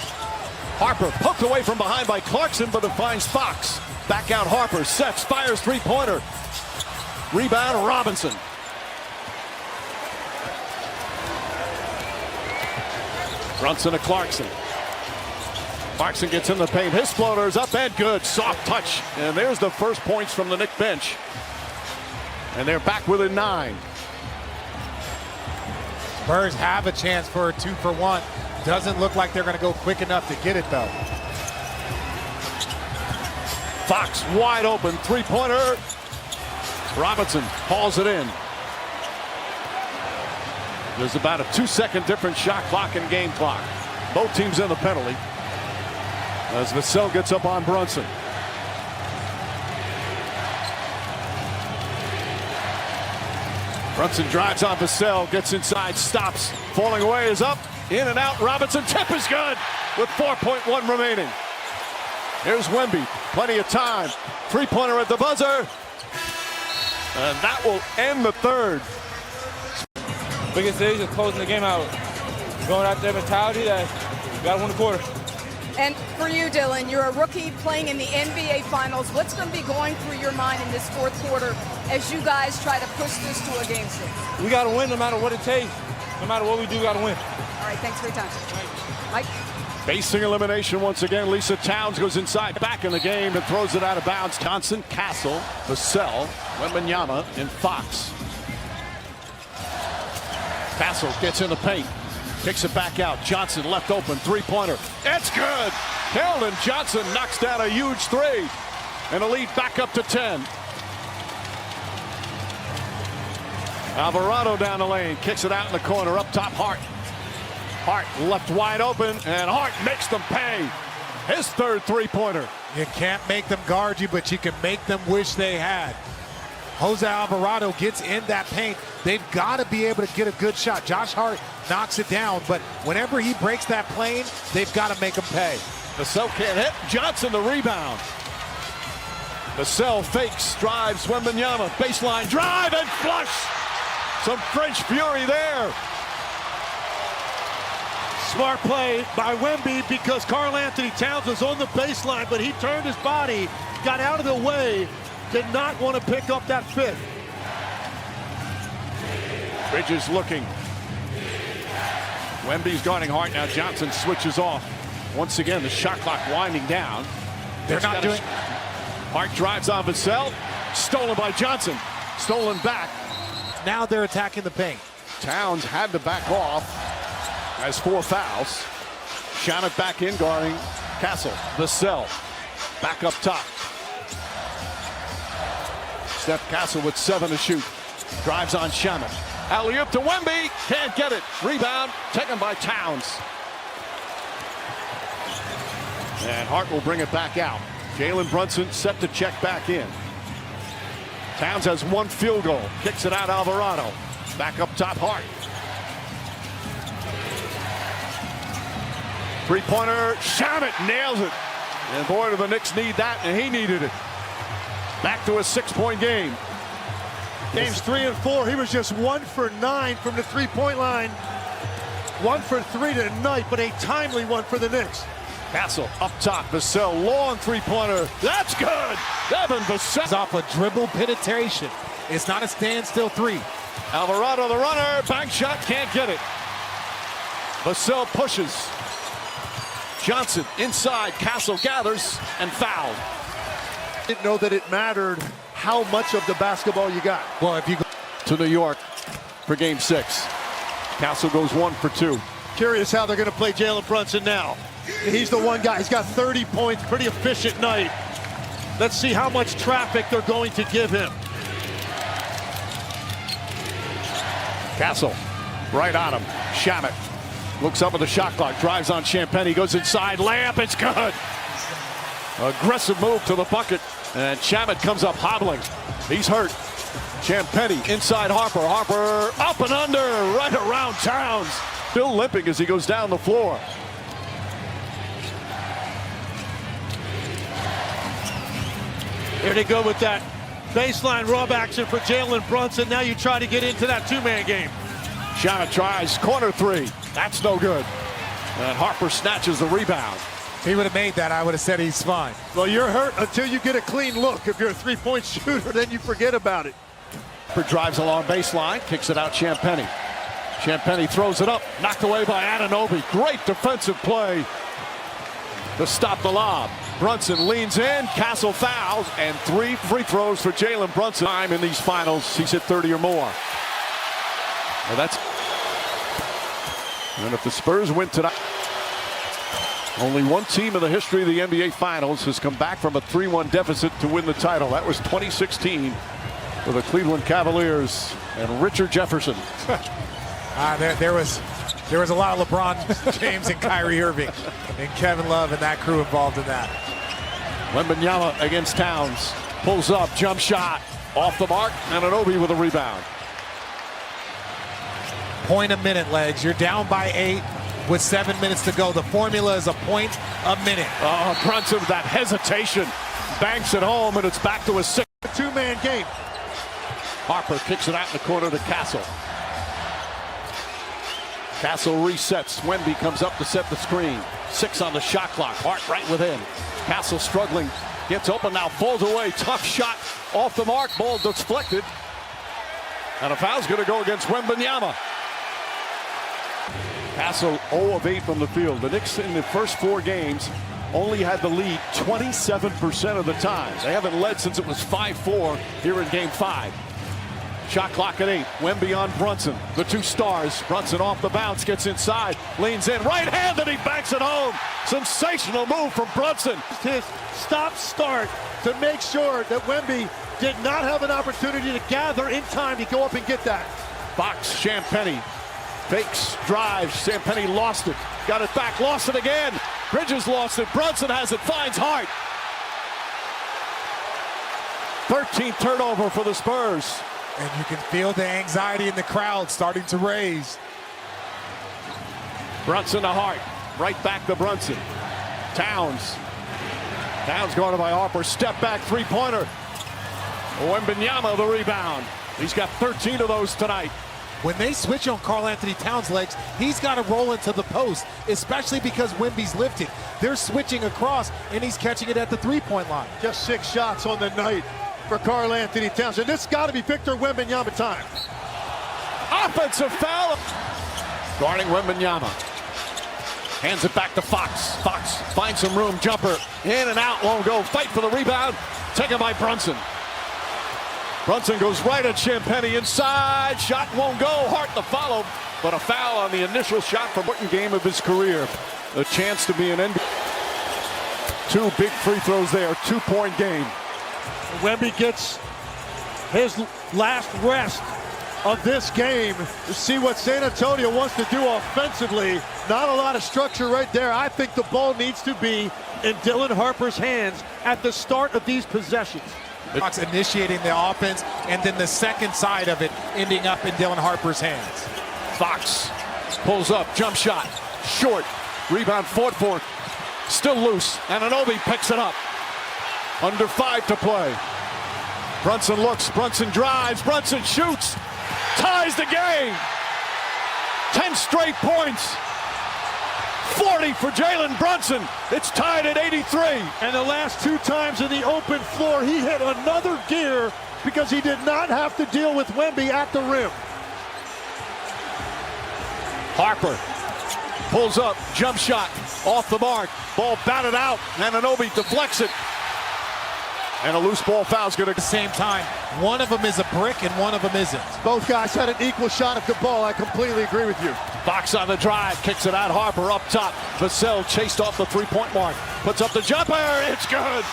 Harper poked away from behind by Clarkson, but it finds Fox. Back out Harper, sets, fires three-pointer. Rebound Robinson. Brunson to Clarkson. Clarkson gets in the paint. His floater is up and good. Soft touch. And there's the first points from the Knick bench. And they're back within 9. Spurs have a chance for a 2-for-1. Doesn't look like they're going to go quick enough to get it, though. Fox wide open. Three-pointer. Robinson hauls it in. There's about a 2-second difference shot clock and game clock. Both teams in the penalty. As Vassell gets up on Brunson. Brunson drives on Vassell, gets inside, stops. Falling away is up, in and out. Robinson, tip is good with 4.1 remaining. Here's Wemby, plenty of time. Three-pointer at the buzzer. And that will end the third. Biggest thing is closing the game out. Going out there mentality that you got to win the quarter. And for you, Dylan, you're a rookie playing in the NBA Finals. What's going to be going through your mind in this fourth quarter as you guys try to push this to a game 6? We got to win no matter what it takes. No matter what we do, we got to win. All right, thanks for your time. Mike? Facing elimination once again, Lisa Towns goes inside, back in the game, and throws it out of bounds. Johnson, Castle, Vassell, Wembanyama, and Fox. Castle gets in the paint. Kicks it back out. Johnson left open. Three-pointer. It's good. Keldon Johnson knocks down a huge three. And a lead back up to 10. Alvarado down the lane. Kicks it out in the corner. Up top, Hart. Hart left wide open. And Hart makes them pay. His third three-pointer. You can't make them guard you, but you can make them wish they had. Jose Alvarado gets in that paint. They've got to be able to get a good shot. Josh Hart knocks it down, but whenever he breaks that plane, they've got to make him pay. Vassell can't hit. Johnson the rebound. Vassell fakes, drives Wembanyama. Baseline drive and flush. Some French fury there. Smart play by Wemby because Karl Anthony Towns was on the baseline, but he turned his body, got out of the way, did not want to pick up that fifth. Bridges looking. Wemby's guarding Hart. Now Johnson switches off. Once again, the shot clock winding down. They're not doing. Hart drives on Vassell. Stolen by Johnson. Stolen back. Now they're attacking the paint. Towns had to back off. Has 4 fouls. Shamet back in guarding Castle. Vassell back up top. Steph Castle with 7 to shoot. Drives on Shamet. Alley-oop to Wemby. Can't get it. Rebound taken by Towns. And Hart will bring it back out. Jalen Brunson set to check back in. Towns has 1 field goal. Kicks it out Alvarado. Back up top Hart. Three-pointer. Shamet nails it. And boy, do the Knicks need that, and he needed it. Back to a 6-point game. Games 3 and 4, he was just 1 for 9 from the three-point line. 1 for 3 tonight, but a timely one for the Knicks. Castle up top. Vassell, long three-pointer. That's good. Devin Vassell Off a dribble penetration. It's not a standstill 3. Alvarado, the runner. Bank shot, can't get it. Vassell pushes. Johnson inside. Castle gathers and fouled. Didn't know that it mattered how much of the basketball you got. Well, if you go To New York for game 6. Castle goes 1 for 2. Curious how they're going to play Jalen Brunson now. He's the one guy. He's got 30 points, pretty efficient night. Let's see how much traffic they're going to give him. Castle right on him. Shamet looks up at the shot clock. Drives on Champagnie. Goes inside. Layup. It's good. Aggressive move to the bucket. And Shamet comes up hobbling. He's hurt. Champagnie inside Harper. Harper up and under. Right around Towns. Still limping as he goes down the floor. Here they go with that baseline rub action for Jalen Brunson. Now you try to get into that 2-man game. Shamet tries. Corner 3. That's no good. And Harper snatches the rebound. if he would have made that, I would have said he's fine. Well, you're hurt until you get a clean look. If you're a three-point shooter, then you forget about it. Harper drives along baseline, kicks it out Champagnie. Champagnie throws it up, knocked away by Anunoby. Great defensive play to stop the lob. Brunson leans in, Castle fouls, and 3 free throws for Jalen Brunson. Time in these finals, he's hit 30 or more. Well, and if the Spurs win tonight, only one team in the history of the NBA Finals has come back from a 3-1 deficit to win the title. That was 2016 for the Cleveland Cavaliers and Richard Jefferson. There was a lot of LeBron James and Kyrie Irving and Kevin Love and that crew involved in that. Wembanyama against Towns. Pulls up, jump shot. Off the mark, and Anunoby with a rebound. Point a minute, Legs. You're down by 8 with 7 minutes to go. The formula is a point a minute. Oh, Brunson with that hesitation. Banks it home, and it's back to a 2-man game. Harper kicks it out in the corner to Castle. Castle resets. Wemby comes up to set the screen. 6 on the shot clock. Hart right within. Castle struggling. Gets open now. Falls away. Tough shot. Off the mark. Ball deflected. And a foul's going to go against Wembanyama. Castle 0 of 8 from the field. The Knicks in the first 4 games only had the lead 27% of the time. They haven't led since it was 5-4 here in game 5. Shot clock at 8. Wemby on Brunson. The 2 stars. Brunson off the bounce. Gets inside. Leans in. Right-handed. He banks it home. Sensational move from Brunson. His stop-start to make sure that Wemby did not have an opportunity to gather in time to go up and get that. Box. Champagnie. Fakes. Drives. Champagnie lost it. Got it back. Lost it again. Bridges lost it. Brunson has it. Finds Hart. 13th turnover for the Spurs. And you can feel the anxiety in the crowd starting to raise. Brunson to Hart. Right back to Brunson. Towns guarded by Harper. Step back three-pointer. Wembanyama the rebound. He's got 13 of those tonight. When they switch on Karl Anthony Towns' legs, he's got to roll into the post, especially because Wemby's lifted. They're switching across, and he's catching it at the three-point line. Just 6 shots on the night for Karl Anthony Towns. And this has got to be Victor Wembanyama time. Offensive foul. Guarding Wembanyama. Hands it back to Fox. Fox finds some room. Jumper. In and out. Won't go. Fight for the rebound. Taken by Brunson. Brunson goes right at Champagnie inside. Shot won't go. Hart the follow. But a foul on the initial shot for important game of his career. A chance to be an NBA. 2 big free throws there. 2-point game. Wemby gets his last rest of this game to see what San Antonio wants to do offensively. Not a lot of structure right there. I think the ball needs to be in Dylan Harper's hands at the start of these possessions. Fox initiating the offense, and then the second side of it ending up in Dylan Harper's hands. Fox pulls up, jump shot, short, rebound fought for, still loose. Anunoby picks it up. Under 5 to play. Brunson looks, Brunson drives, Brunson shoots, ties the game. 10 straight points. 40 for Jalen Brunson. It's tied at 83. And the last 2 times in the open floor, he hit another gear because he did not have to deal with Wemby at the rim. Harper pulls up, jump shot, off the mark. Ball batted out. Anunoby deflects it. And a loose ball foul's going to... At the same time, one of them is a brick and one of them isn't. Both guys had an equal shot at the ball. I completely agree with you. Fox on the drive, kicks it out. Harper up top. Vassell chased off the three-point mark. Puts up the jumper. It's good.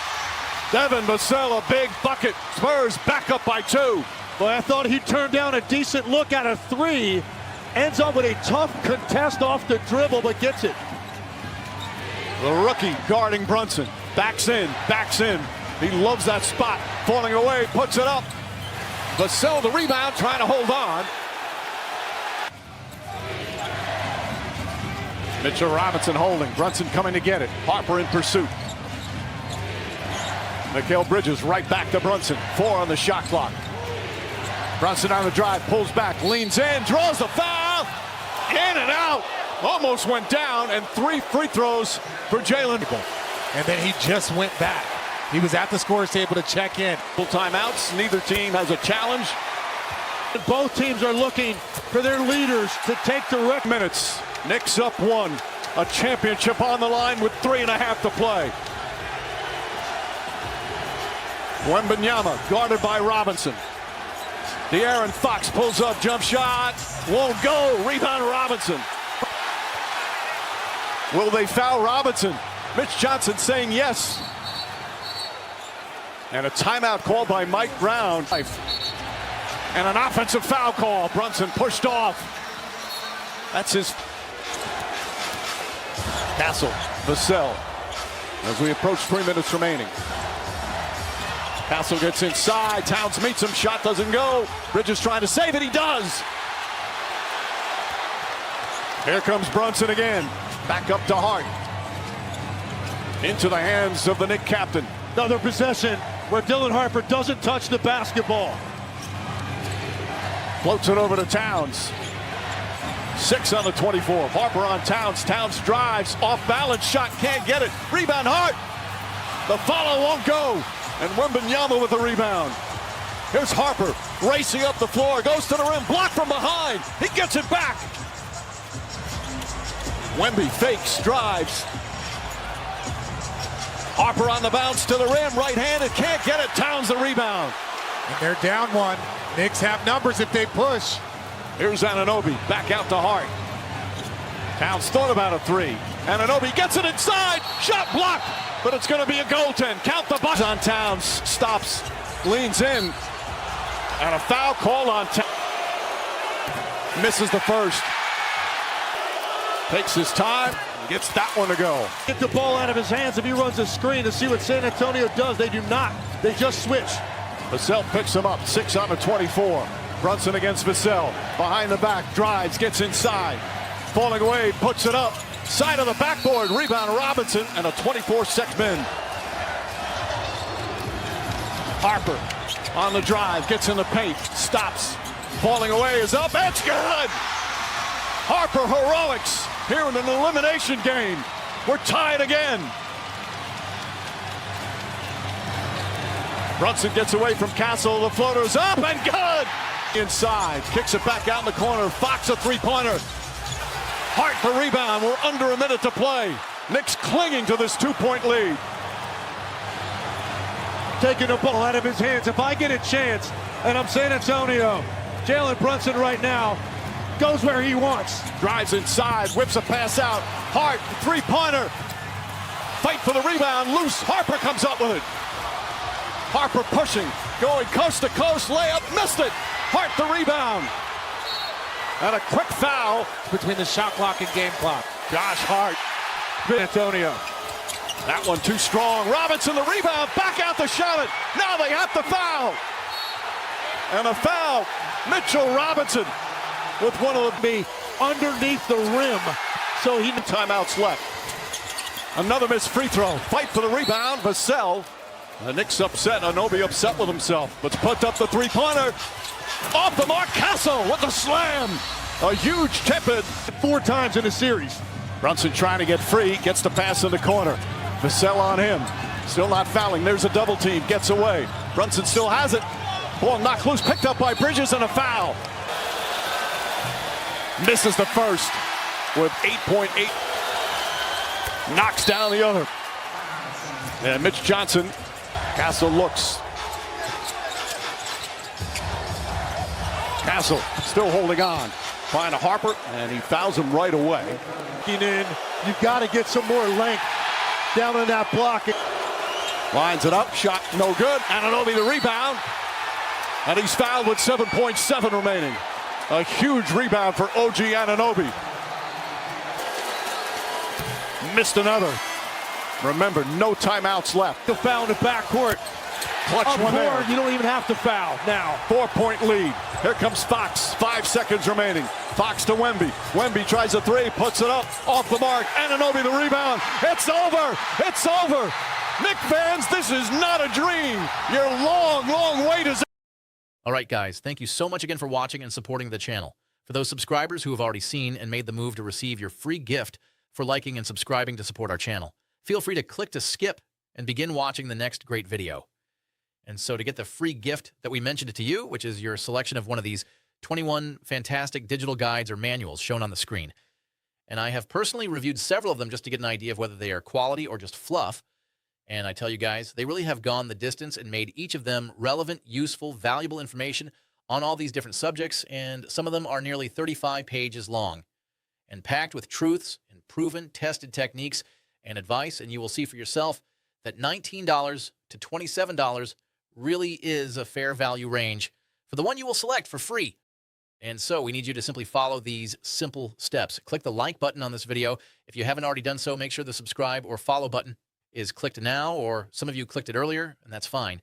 Devin Vassell, a big bucket. Spurs back up by 2. Boy, I thought he turned down a decent look at a 3. Ends up with a tough contest off the dribble, but gets it. The rookie guarding Brunson. Backs in, backs in. He loves that spot. Falling away, puts it up. Vassell the rebound, trying to hold on. Mitchell Robinson holding. Brunson coming to get it. Harper in pursuit. Mikal Bridges right back to Brunson. 4 on the shot clock. Brunson on the drive, pulls back, leans in, draws the foul. In and out. Almost went down, and 3 free throws for Jalen. And then he just went back. He was at the scorer's table to check in. Full timeouts. Neither team has a challenge. Both teams are looking for their leaders to take direct minutes. Knicks up 1. A championship on the line with 3.5 to play. Wembanyama guarded by Robinson. De'Aaron Fox pulls up, jump shot. Won't go. Rebound Robinson. Will they foul Robinson? Mitch Johnson saying yes. And a timeout called by Mike Brown. And an offensive foul call. Brunson pushed off. That's his. Castle, Vassell. As we approach 3 minutes remaining. Castle gets inside. Towns meets him. Shot doesn't go. Bridges trying to save it. He does. Here comes Brunson again. Back up to Hart. Into the hands of the Knicks captain. Another possession where Dylan Harper doesn't touch the basketball. Floats it over to Towns. 6 on the 24. Harper on Towns. Towns drives. Off balance shot. Can't get it. Rebound Hart. The follow won't go. And Wembanyama with the rebound. Here's Harper racing up the floor. Goes to the rim. Blocked from behind. He gets it back. Wemby fakes. Drives. Harper on the bounce to the rim. Right-handed. Can't get it. Towns the rebound. And they're down 1. Knicks have numbers if they push. Here's Anunoby, back out to Hart. Towns thought about a 3. Anunoby gets it inside, shot blocked, but it's going to be a goaltend. Count the bucks on Towns, stops, leans in, and a foul call on Towns. Misses the first. Takes his time, gets that one to go. Get the ball out of his hands if he runs a screen to see what San Antonio does. They do not. They just switch. Vassell picks him up, 6 on the 24. Brunson against Vassell. Behind the back, drives, gets inside. Falling away, puts it up. Side of the backboard, rebound Robinson, and a 24-sec min. Harper on the drive, gets in the paint, stops. Falling away is up, it's good! Harper heroics here in an elimination game. We're tied again. Brunson gets away from Castle, the floater's up and good! Inside, kicks it back out in the corner, Fox a three-pointer. Hart the rebound, we're under a minute to play. Knicks clinging to this 2-point lead. Taking the ball out of his hands. If I get a chance, and I'm San Antonio, Jalen Brunson right now goes where he wants. Drives inside, whips a pass out. Hart, three-pointer. Fight for the rebound, loose. Harper comes up with it. Harper pushing, going coast to coast, layup, missed it. Hart the rebound. And a quick foul Between the shot clock and game clock. Josh Hart. San Antonio. That one too strong. Robinson the rebound, back out to shot it. Now they have to foul. And a foul. Mitchell Robinson with one of the Underneath the rim. so he timeouts left. Another missed free throw. Fight for the rebound. Vassell. The Knicks upset. Anunoby upset with himself. But put up the three-pointer. Off the mark. Castle with the slam. A huge tip-in. 4 times in a series. Brunson trying to get free. Gets the pass in the corner. Vassell on him. Still not fouling. There's a double team. Gets away. Brunson still has it. Ball knocked loose. Picked up by Bridges and a foul. Misses the first with 8.8. Knocks down the other. And Mitch Johnson. Castle looks. Castle still holding on. Find a Harper, and he fouls him right away. In, you've got to get some more length down on that block. Lines it up, shot no good. Anunoby the rebound. And he's fouled with 7.7 remaining. A huge rebound for OG Anunoby. Missed another. Remember, no timeouts left. The foul in the backcourt. Clutch Up one four, there. you don't even have to foul now. 4-point lead. Here comes Fox. 5 seconds remaining. Fox to Wemby. Wemby tries a three, puts it up, off the mark. Anunoby the rebound. It's over. It's over. Knick fans, this is not a dream. Your long, long wait is. All right, guys, thank you so much again for watching and supporting the channel. For those subscribers who have already seen and made the move to receive your free gift for liking and subscribing to support our channel, feel free to click to skip and begin watching the next great video. And so to get the free gift that we mentioned it to you, which is your selection of one of these 21 fantastic digital guides or manuals shown on the screen. And I have personally reviewed several of them just to get an idea of whether they are quality or just fluff. And I tell you guys, they really have gone the distance and made each of them relevant, useful, valuable information on all these different subjects. And some of them are nearly 35 pages long and packed with truths and proven, tested techniques and advice. And you will see for yourself that $19 to $27 really is a fair value range for the one you will select for free. And so we need you to simply follow these simple steps. Click the like button on this video. If you haven't already done so, make sure the subscribe or follow button is clicked now, or some of you clicked it earlier, and that's fine.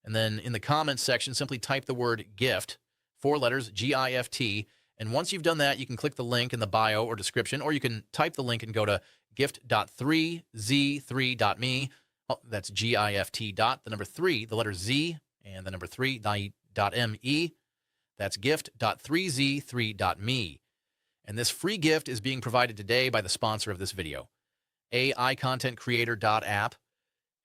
And then in the comments section, simply type the word GIFT, 4 letters, G-I-F-T. And once you've done that, you can click the link in the bio or description, or you can type the link and go to gift.3z3.me. Oh, that's G-I-F-T dot, the number 3, the letter Z, and the number 3.me. That's gift.3z3.me. And this free gift is being provided today by the sponsor of this video, AIContentCreator.app.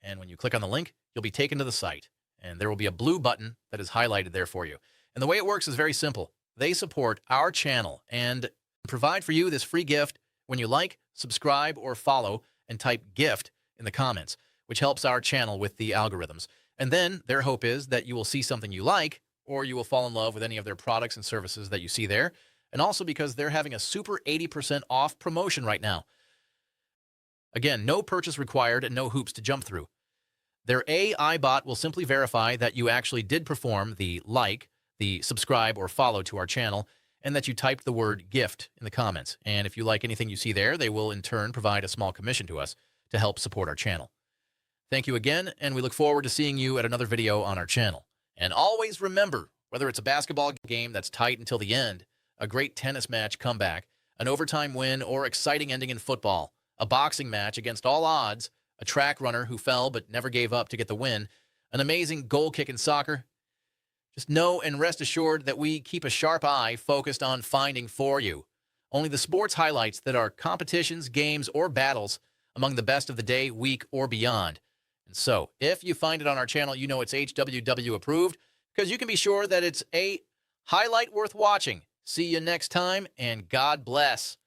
And when you click on the link, you'll be taken to the site. And there will be a blue button that is highlighted there for you. And the way it works is very simple. They support our channel and provide for you this free gift when you like, subscribe, or follow and type GIFT in the comments, which helps our channel with the algorithms. And then their hope is that you will see something you like, or you will fall in love with any of their products and services that you see there. And also because they're having a super 80% off promotion right now. Again, no purchase required and no hoops to jump through. Their AI bot will simply verify that you actually did perform the like, the subscribe, or follow to our channel, and that you typed the word GIFT in the comments. And if you like anything you see there, they will in turn provide a small commission to us to help support our channel. Thank you again, and we look forward to seeing you at another video on our channel. And always remember, whether it's a basketball game that's tight until the end, a great tennis match comeback, an overtime win, or exciting ending in football, a boxing match against all odds, a track runner who fell but never gave up to get the win, an amazing goal kick in soccer. Just know and rest assured that we keep a sharp eye focused on finding for you only the sports highlights that are competitions, games, or battles among the best of the day, week, or beyond. And so, if you find it on our channel, you know it's HWW approved, because you can be sure that it's a highlight worth watching. See you next time, and God bless.